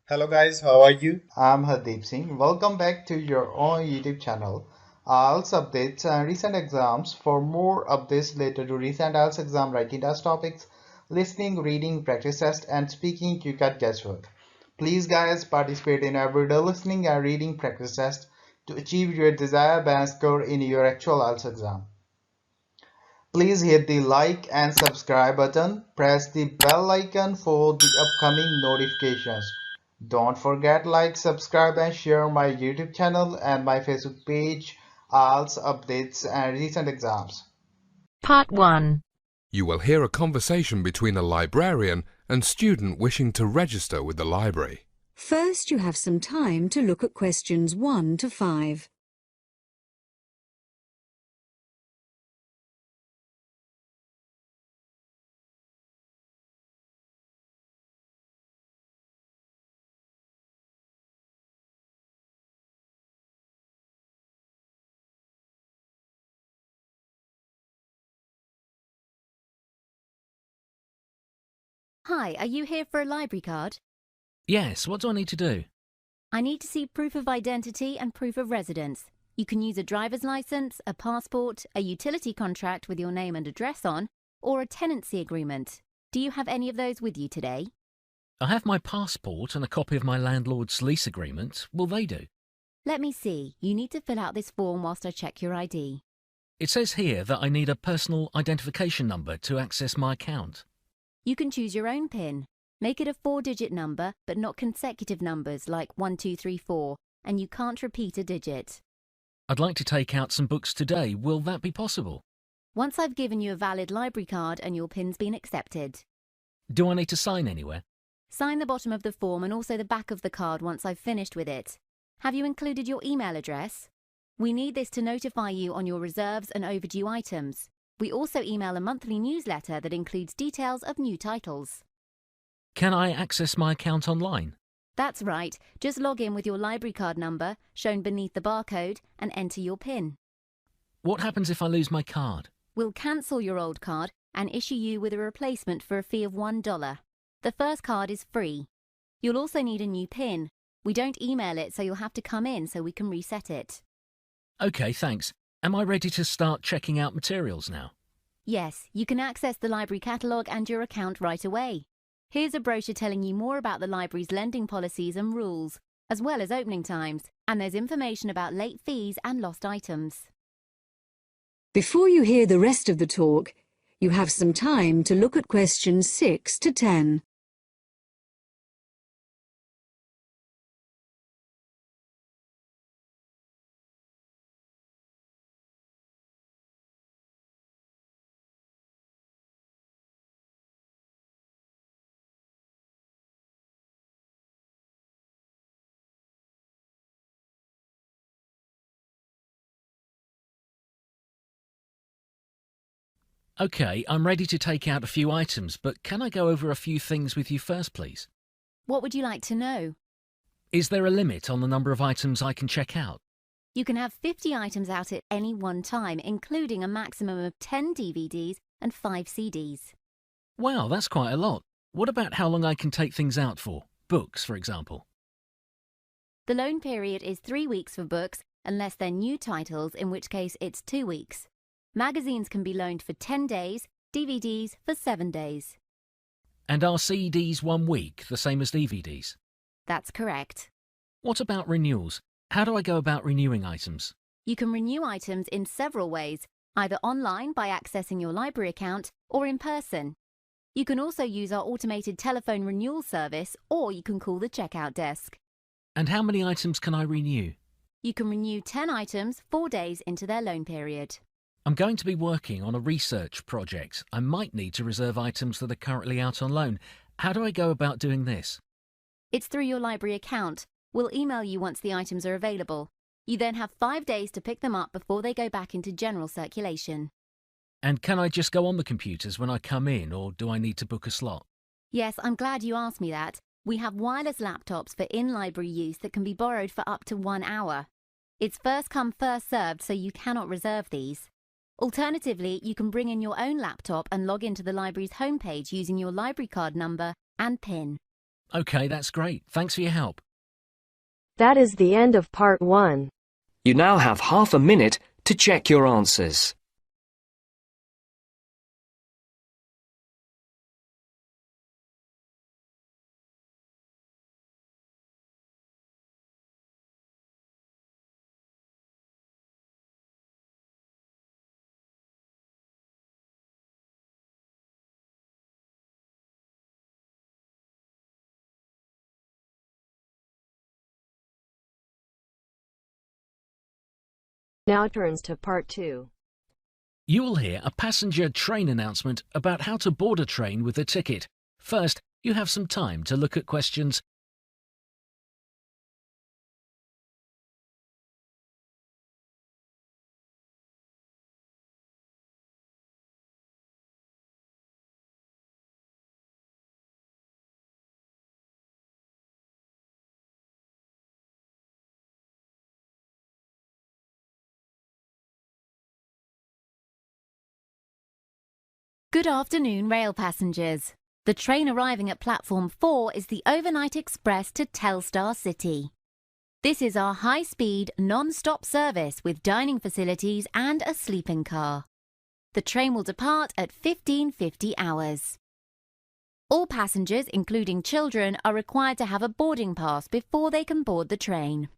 Hello guys, how are you? I'm Hardeep Singh. Welcome back to your own YouTube channel. IELTS updates and recent exams. For more updates related to recent IELTS exam writing test topics, listening, reading, practice test, and speaking, you got guesswork. Please, guys, participate in everyday listening and reading practice test to achieve your desired band score in your actual IELTS exam. Please hit the like and subscribe button. Press the bell icon for the upcoming notifications. Don't forget like, subscribe and share my YouTube channel and my Facebook page, IELTS updates and recent exams. Part 1. You will hear a conversation between a librarian and student wishing to register with the library. First, you have some time to look at questions 1 to 5. Hi, are you here for a library card? Yes, what do I need to do? I need to see proof of identity and proof of residence. You can use a driver's license, a passport, a utility contract with your name and address on, or a tenancy agreement. Do you have any of those with you today? I have my passport and a copy of my landlord's lease agreement. Will they do? Let me see. You need to fill out this form whilst I check your ID. It says here that I need a personal identification number to access my account. You can choose your own PIN. Make it a 4-digit number, but not consecutive numbers like 1, 2, 3, 4, and you can't repeat a digit. I'd like to take out some books today. Will that be possible? Once I've given you a valid library card and your PIN's been accepted. Do I need to sign anywhere? Sign the bottom of the form and also the back of the card once I've finished with it. Have you included your email address? We need this to notify you on your reserves and overdue items. We also email a monthly newsletter that includes details of new titles. Can I access my account online? That's right. Just log in with your library card number, shown beneath the barcode, and enter your PIN. What happens if I lose my card? We'll cancel your old card and issue you with a replacement for a fee of $1. The first card is free. You'll also need a new PIN. We don't email it, so you'll have to come in so we can reset it. OK, thanks. Am I ready to start checking out materials now? Yes, you can access the library catalogue and your account right away. Here's a brochure telling you more about the library's lending policies and rules, as well as opening times, and there's information about late fees and lost items. Before you hear the rest of the talk, you have some time to look at questions 6 to 10. OK, I'm ready to take out a few items, but can I go over a few things with you first, please? What would you like to know? Is there a limit on the number of items I can check out? You can have 50 items out at any one time, including a maximum of 10 DVDs and 5 CDs. Wow, that's quite a lot. What about how long I can take things out for? Books, for example. The loan period is 3 weeks for books, unless they're new titles, in which case it's 2 weeks. Magazines can be loaned for 10 days, DVDs for 7 days. And are CDs 1 week, the same as DVDs? That's correct. What about renewals? How do I go about renewing items? You can renew items in several ways, either online by accessing your library account or in person. You can also use our automated telephone renewal service, or you can call the checkout desk. And how many items can I renew? You can renew 10 items 4 days into their loan period. I'm going to be working on a research project. I might need to reserve items that are currently out on loan. How do I go about doing this? It's through your library account. We'll email you once the items are available. You then have 5 days to pick them up before they go back into general circulation. And can I just go on the computers when I come in, or do I need to book a slot? Yes, I'm glad you asked me that. We have wireless laptops for in-library use that can be borrowed for up to 1 hour. It's first come, first served, so you cannot reserve these. Alternatively, you can bring in your own laptop and log into the library's homepage using your library card number and PIN. OK, that's great. Thanks for your help. That is the end of part 1. You now have half a minute to check your answers. Now turns to part 2. You will hear a passenger train announcement about how to board a train with a ticket. First, you have some time to look at questions. Good afternoon, rail passengers. The train arriving at platform 4 is the overnight express to Telstar City. This is our high-speed, non-stop service with dining facilities and a sleeping car. The train will depart at 15:50 hours. All passengers, including children, are required to have a boarding pass before they can board the train.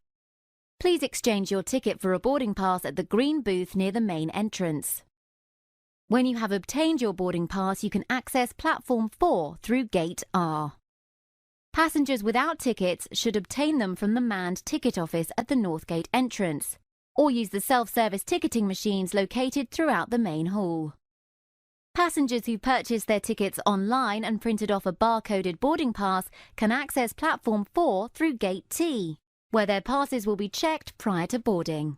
Please exchange your ticket for a boarding pass at the green booth near the main entrance. When you have obtained your boarding pass, you can access platform 4 through gate R. Passengers without tickets should obtain them from the manned ticket office at the North Gate entrance, or use the self-service ticketing machines located throughout the main hall. Passengers who purchased their tickets online and printed off a bar-coded boarding pass can access platform 4 through gate T, where their passes will be checked prior to boarding.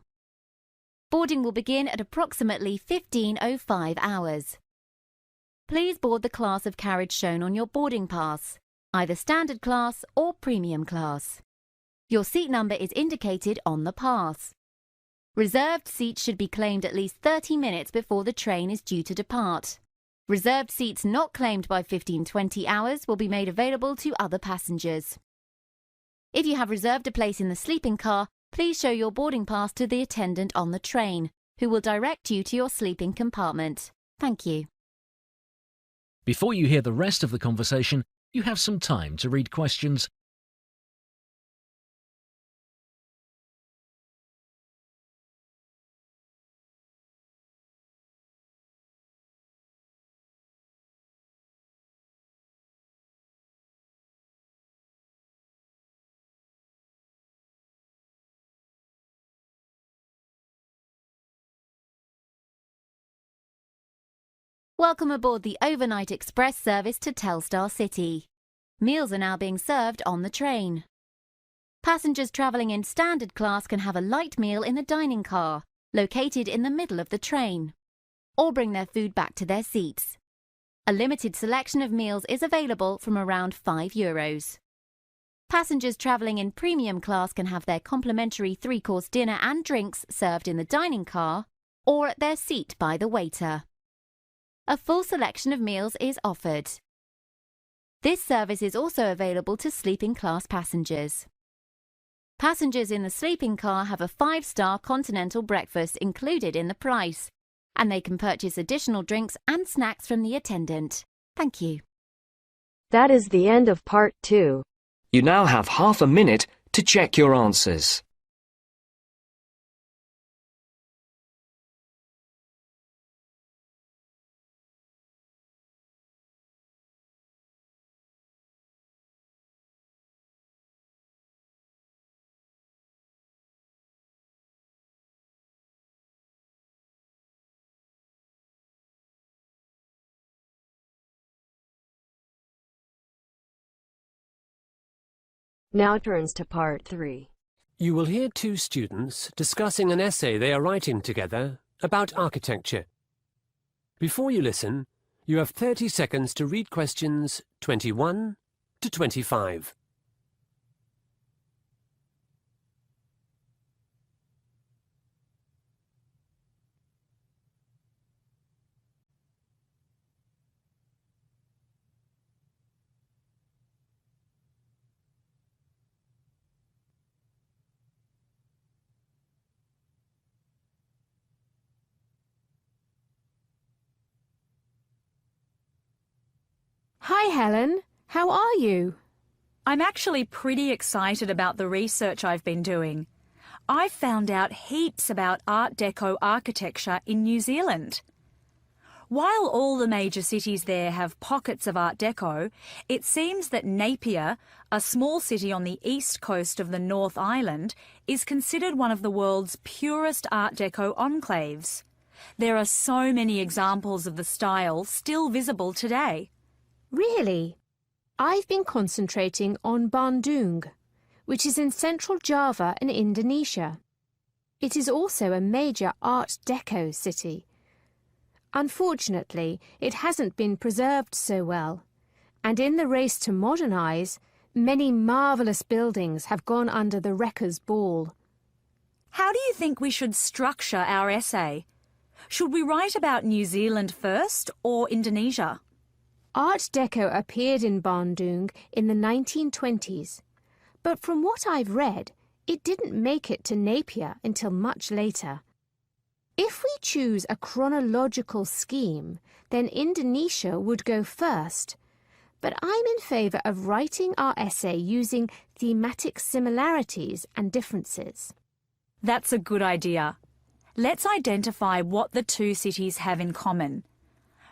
Boarding will begin at approximately 15:05 hours. Please board the class of carriage shown on your boarding pass, either standard class or premium class. Your seat number is indicated on the pass. Reserved seats should be claimed at least 30 minutes before the train is due to depart. Reserved seats not claimed by 15:20 hours will be made available to other passengers. If you have reserved a place in the sleeping car, please show your boarding pass to the attendant on the train, who will direct you to your sleeping compartment. Thank you. Before you hear the rest of the conversation, you have some time to read questions. Welcome aboard the overnight express service to Telstar City. Meals are now being served on the train. Passengers travelling in standard class can have a light meal in the dining car, located in the middle of the train, or bring their food back to their seats. A limited selection of meals is available from around €5. Passengers travelling in premium class can have their complimentary 3-course dinner and drinks served in the dining car or at their seat by the waiter. A full selection of meals is offered. This service is also available to sleeping class passengers. Passengers in the sleeping car have a 5-star continental breakfast included in the price, and they can purchase additional drinks and snacks from the attendant. Thank you. That is the end of part 2. You now have half a minute to check your answers. Now turns to part 3. You will hear two students discussing an essay they are writing together about architecture. Before you listen, you have 30 seconds to read questions 21 to 25. Hi, Helen. How are you? I'm actually pretty excited about the research I've been doing. I've found out heaps about Art Deco architecture in New Zealand. While all the major cities there have pockets of Art Deco, it seems that Napier, a small city on the east coast of the North Island, is considered one of the world's purest Art Deco enclaves. There are so many examples of the style still visible today. Really? I've been concentrating on Bandung, which is in central Java in Indonesia. It is also a major Art Deco city. Unfortunately, it hasn't been preserved so well, and in the race to modernise, many marvellous buildings have gone under the wrecker's ball. How do you think we should structure our essay? Should we write about New Zealand first or Indonesia? Art Deco appeared in Bandung in the 1920s, but from what I've read, it didn't make it to Napier until much later. If we choose a chronological scheme, then Indonesia would go first, but I'm in favour of writing our essay using thematic similarities and differences. That's a good idea. Let's identify what the two cities have in common.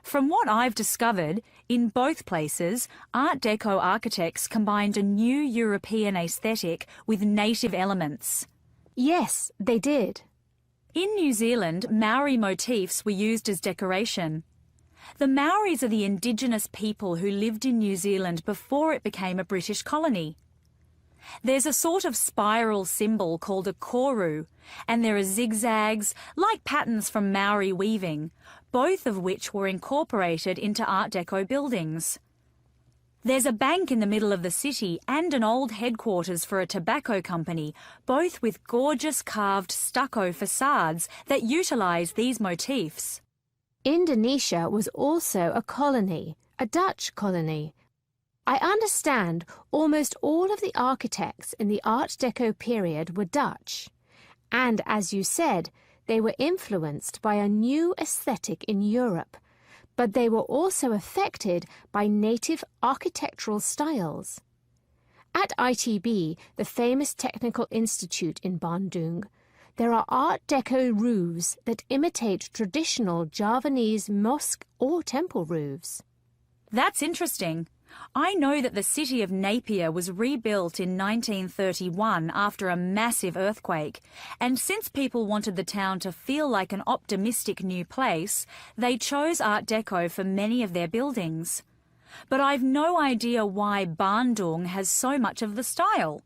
From what I've discovered, in both places, Art Deco architects combined a new European aesthetic with native elements. Yes, they did. In New Zealand, Maori motifs were used as decoration. The Maoris are the indigenous people who lived in New Zealand before it became a British colony. There's a sort of spiral symbol called a koru, and there are zigzags, like patterns from Maori weaving, both of which were incorporated into Art Deco buildings. There's a bank in the middle of the city and an old headquarters for a tobacco company, both with gorgeous carved stucco facades that utilise these motifs. Indonesia was also a colony, a Dutch colony. I understand almost all of the architects in the Art Deco period were Dutch, and as you said, they were influenced by a new aesthetic in Europe, but they were also affected by native architectural styles. At ITB, the famous technical institute in Bandung, there are Art Deco roofs that imitate traditional Javanese mosque or temple roofs. That's interesting. I know that the city of Napier was rebuilt in 1931 after a massive earthquake, and since people wanted the town to feel like an optimistic new place, they chose Art Deco for many of their buildings. But I've no idea why Bandung has so much of the style.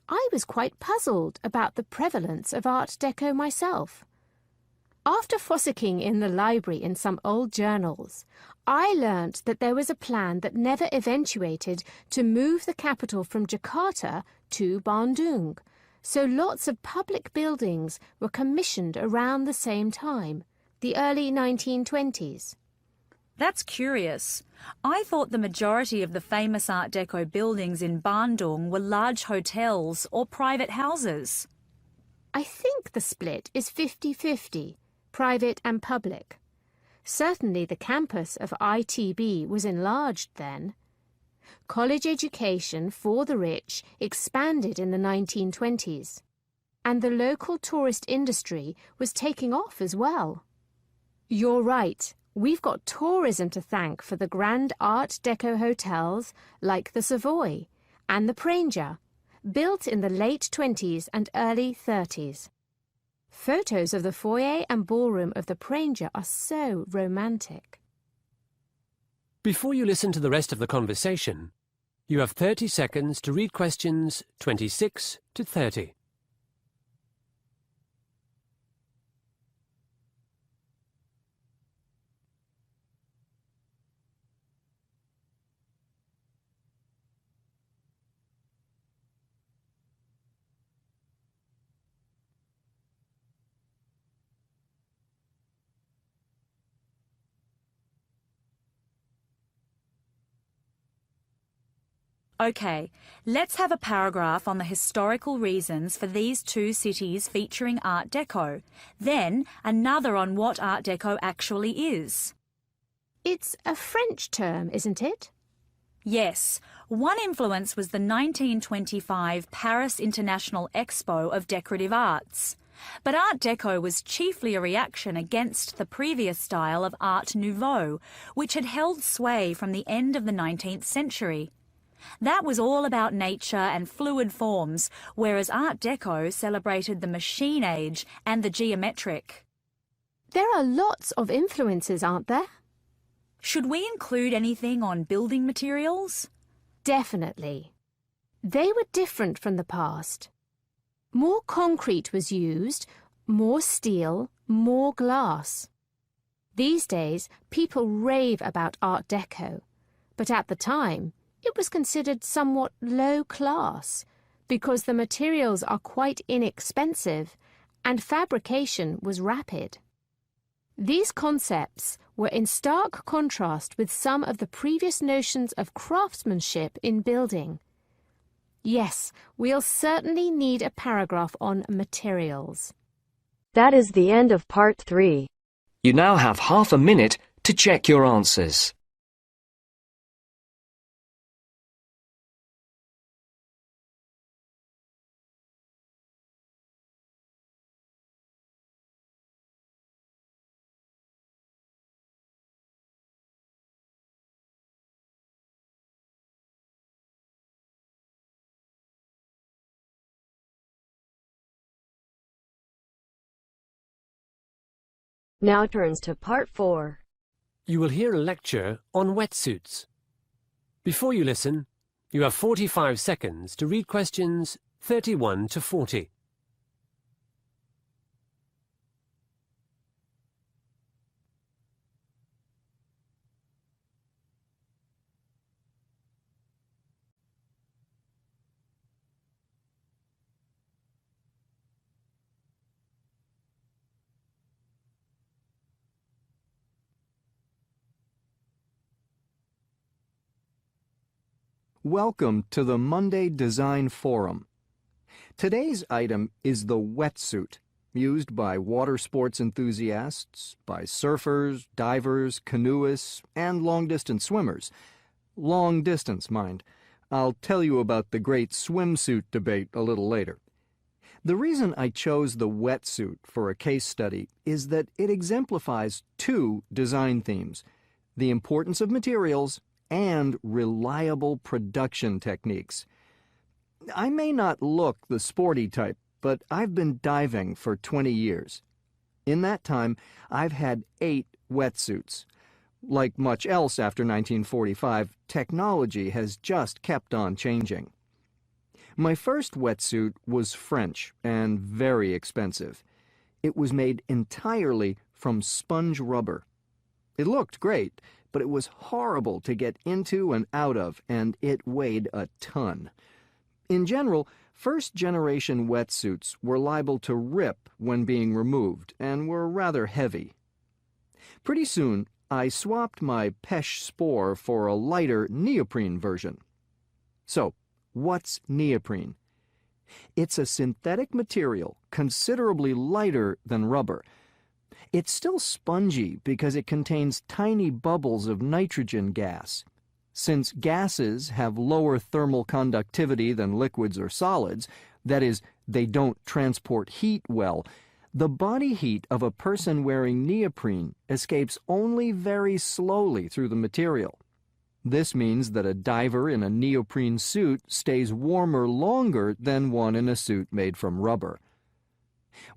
I was quite puzzled about the prevalence of Art Deco myself. After fossicking in the library in some old journals, I learnt that there was a plan that never eventuated to move the capital from Jakarta to Bandung, so lots of public buildings were commissioned around the same time, the early 1920s. That's curious. I thought the majority of the famous Art Deco buildings in Bandung were large hotels or private houses. I think the split is 50-50, private and public. Certainly the campus of ITB was enlarged then. College education for the rich expanded in the 1920s, and the local tourist industry was taking off as well. You're right, we've got tourism to thank for the grand Art Deco hotels like the Savoy and the Pranger, built in the late 20s and early 30s. Photos of the foyer and ballroom of the Pranger are so romantic. Before you listen to the rest of the conversation, you have 30 seconds to read questions 26 to 30. Okay, let's have a paragraph on the historical reasons for these two cities featuring Art Deco, then another on what Art Deco actually is. It's a French term, isn't it? Yes, one influence was the 1925 Paris International Expo of Decorative Arts. But Art Deco was chiefly a reaction against the previous style of Art Nouveau, which had held sway from the end of the 19th century. That was all about nature and fluid forms, whereas Art Deco celebrated the machine age and the geometric. There are lots of influences, aren't there? Should we include anything on building materials? Definitely. They were different from the past. More concrete was used, more steel, more glass. These days, people rave about Art Deco, but at the time, it was considered somewhat low class because the materials are quite inexpensive and fabrication was rapid. These concepts were in stark contrast with some of the previous notions of craftsmanship in building. Yes, we'll certainly need a paragraph on materials. That is the end of part 3. You now have half a minute to check your answers. Now turns to part 4. You will hear a lecture on wetsuits. Before you listen, you have 45 seconds to read questions 31 to 40. Welcome to the Monday Design Forum. Today's item is the wetsuit, used by water sports enthusiasts, by surfers, divers, canoeists, and long-distance swimmers. Long distance, mind. I'll tell you about the great swimsuit debate a little later. The reason I chose the wetsuit for a case study is that it exemplifies two design themes: the importance of materials and reliable production techniques. I may not look the sporty type, but I've been diving for 20 years. In that time, I've had 8 wetsuits. Like much else after 1945, technology has just kept on changing. My first wetsuit was French and very expensive. It was made entirely from sponge rubber. It looked great, but it was horrible to get into and out of, and it weighed a ton. In general, first-generation wetsuits were liable to rip when being removed and were rather heavy. Pretty soon, I swapped my Pesh Spore for a lighter neoprene version. So, what's neoprene? It's a synthetic material considerably lighter than rubber. It's still spongy because it contains tiny bubbles of nitrogen gas. Since gases have lower thermal conductivity than liquids or solids, that is, they don't transport heat well, the body heat of a person wearing neoprene escapes only very slowly through the material. This means that a diver in a neoprene suit stays warmer longer than one in a suit made from rubber.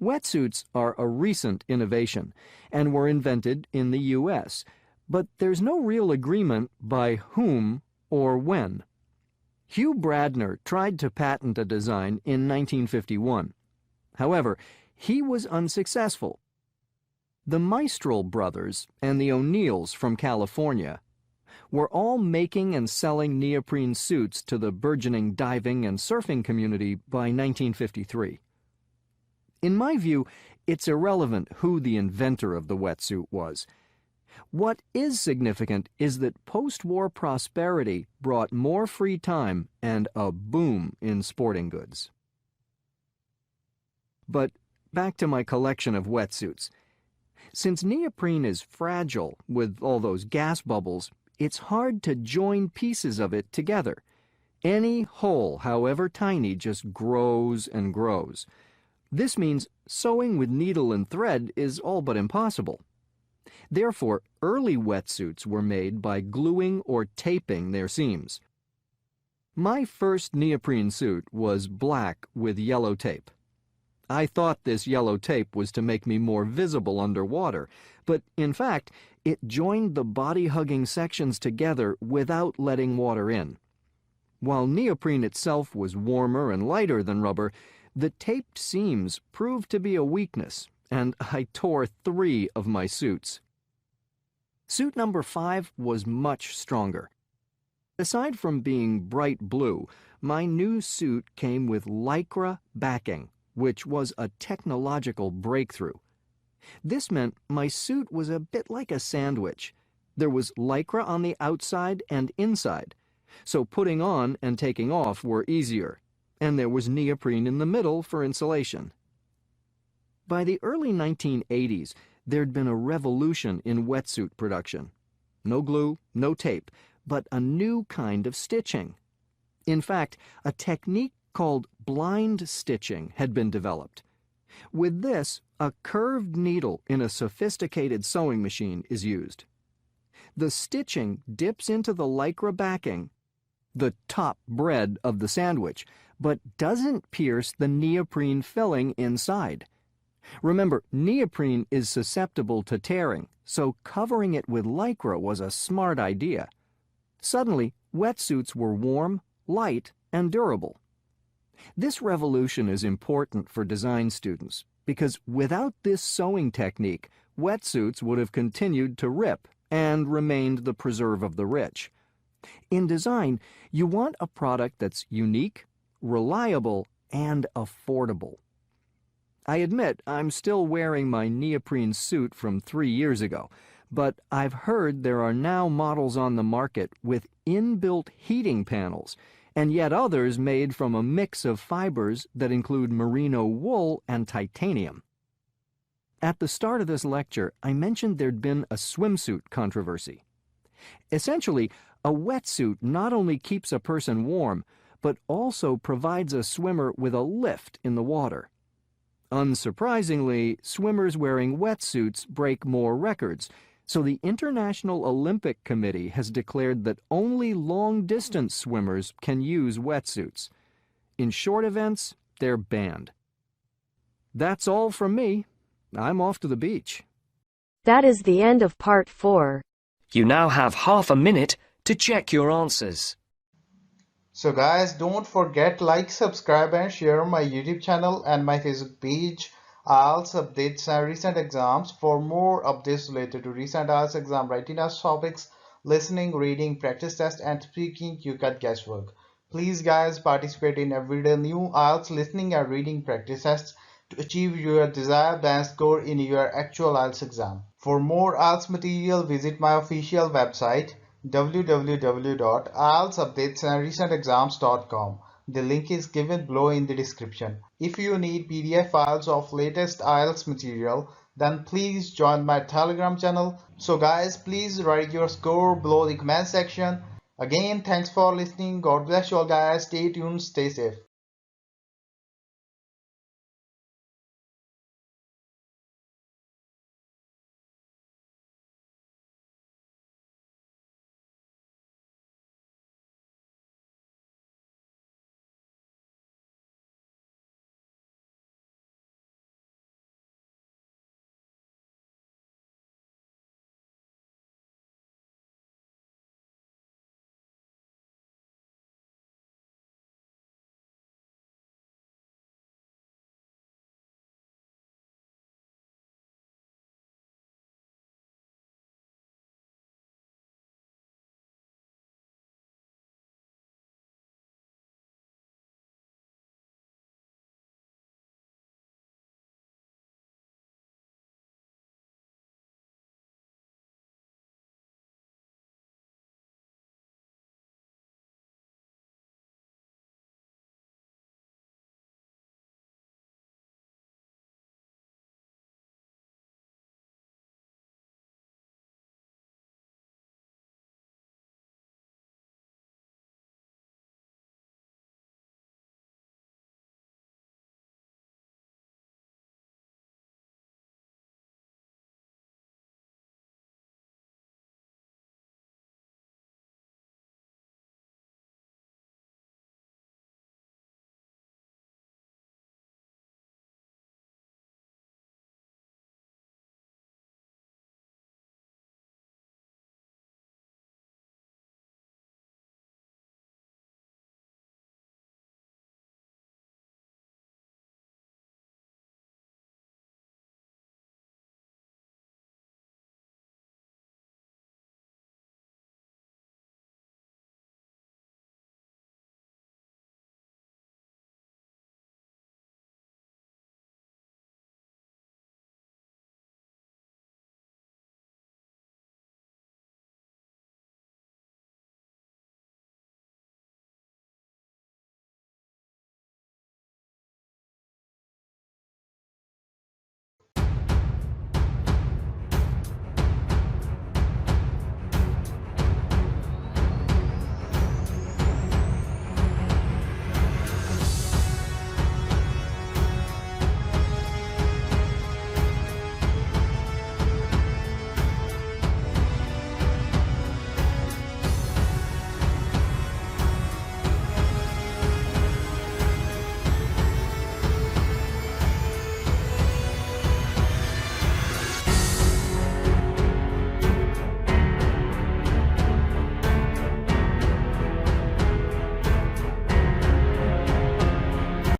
Wetsuits are a recent innovation and were invented in the U.S., but there's no real agreement by whom or when. Hugh Bradner tried to patent a design in 1951. However, he was unsuccessful. The Mistral brothers and the O'Neills from California were all making and selling neoprene suits to the burgeoning diving and surfing community by 1953. In my view, it's irrelevant who the inventor of the wetsuit was. What is significant is that post-war prosperity brought more free time and a boom in sporting goods. But back to my collection of wetsuits. Since neoprene is fragile with all those gas bubbles, it's hard to join pieces of it together. Any hole, however tiny, just grows and grows. This means sewing with needle and thread is all but impossible. Therefore, early wetsuits were made by gluing or taping their seams. My first neoprene suit was black with yellow tape. I thought this yellow tape was to make me more visible underwater, but in fact, it joined the body-hugging sections together without letting water in. While neoprene itself was warmer and lighter than rubber, the taped seams proved to be a weakness, and I tore 3 of my suits. Suit number 5 was much stronger. Aside from being bright blue, my new suit came with Lycra backing, which was a technological breakthrough. This meant my suit was a bit like a sandwich. There was Lycra on the outside and inside, so putting on and taking off were easier, and there was neoprene in the middle for insulation. By the early 1980s, there'd been a revolution in wetsuit production. No glue, no tape, but a new kind of stitching. In fact, a technique called blind stitching had been developed. With this, a curved needle in a sophisticated sewing machine is used. The stitching dips into the Lycra backing, the top bread of the sandwich, but doesn't pierce the neoprene filling inside. Remember, neoprene is susceptible to tearing, so covering it with Lycra was a smart idea. Suddenly, wetsuits were warm, light, and durable. This revolution is important for design students because without this sewing technique, wetsuits would have continued to rip and remained the preserve of the rich. In design, you want a product that's unique, reliable, and affordable. I admit I'm still wearing my neoprene suit from 3 years ago, but I've heard there are now models on the market with inbuilt heating panels, and yet others made from a mix of fibers that include merino wool and titanium. At the start of this lecture, I mentioned there'd been a swimsuit controversy. Essentially, a wetsuit not only keeps a person warm, but also provides a swimmer with a lift in the water. Unsurprisingly, swimmers wearing wetsuits break more records, so the International Olympic Committee has declared that only long-distance swimmers can use wetsuits. In short events, they're banned. That's all from me. I'm off to the beach. That is the end of part 4. You now have half a minute to check your answers. So guys, don't forget like, subscribe and share my YouTube channel and my Facebook page. IELTS updates and recent exams. For more updates related to recent IELTS exam writing test topics, listening, reading, practice test and speaking, you can guesswork. Please guys, participate in everyday new IELTS listening and reading practice tests to achieve your desired band score in your actual IELTS exam. For more IELTS material, visit my official website www.ieltsupdatesandrecentexams.com. The link is given below in the description. If you need PDF files of latest IELTS material, then please join my Telegram channel. So guys, please write your score below the comment section. Again, thanks for listening. God bless you all guys. Stay tuned, stay safe.